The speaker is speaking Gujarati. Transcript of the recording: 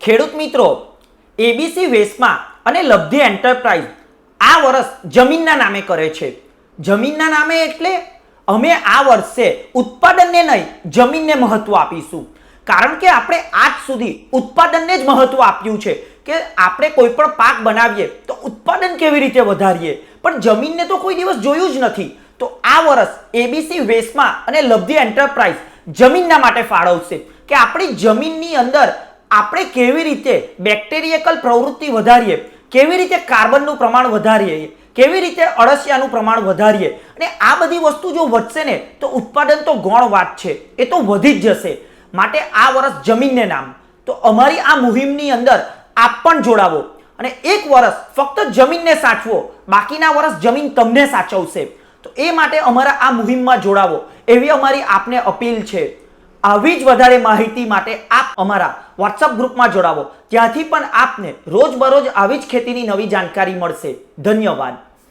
ખેડૂત મિત્રો, એબીસી વેસ્ટમાં અને લબ્ધિ એન્ટરપ્રાઇઝ આ વર્ષ જમીનના નામે કરે છે. જમીનના નામે એટલે અમે આ વર્ષે ઉત્પાદનને નહીં જમીનને મહત્વ આપીશું. કારણ કે આપણે આજ સુધી ઉત્પાદનને જ મહત્વ આપ્યું છે કે આપણે કોઈ પણ પાક બનાવીએ તો ઉત્પાદન કેવી રીતે વધારીએ, પણ જમીનને તો કોઈ દિવસ જોયું જ નથી. તો આ વર્ષ એબીસી વેસ્ટમાં અને લબ્ધિ એન્ટરપ્રાઇઝ જમીનના માટે ફાળવશે કે આપણી જમીનની અંદર આપણે કેવી રીતે બેક્ટેરિયકલ પ્રવૃત્તિ વધારીએ, કેવી રીતે કાર્બનનું પ્રમાણ વધારીએ, કેવી રીતે અળસિયાનું પ્રમાણ વધારીએ. અને આ બધી વસ્તુ જો વધશે ને તો ઉત્પાદન તો ગૌણ વાત છે, એ તો વધી જ જશે. માટે આ વર્ષ જમીનને નામ. તો અમારી આ મુહિમની અંદર આપ પણ જોડાવો અને એક વર્ષ ફક્ત જમીનને સાચવો, બાકીના વર્ષ જમીન તમને સાચવશે. તો એ માટે અમારા આ મુહિમમાં જોડાવો એવી અમારી આપને અપીલ છે. આવી જ વધારે માહિતી માટે આપ અમારા વોટ્સઅપ ગ્રુપમાં જોડાવો. ત્યાંથી પણ આપને રોજબરોજ આવી જ ખેતીની નવી જાણકારી મળશે. ધન્યવાદ.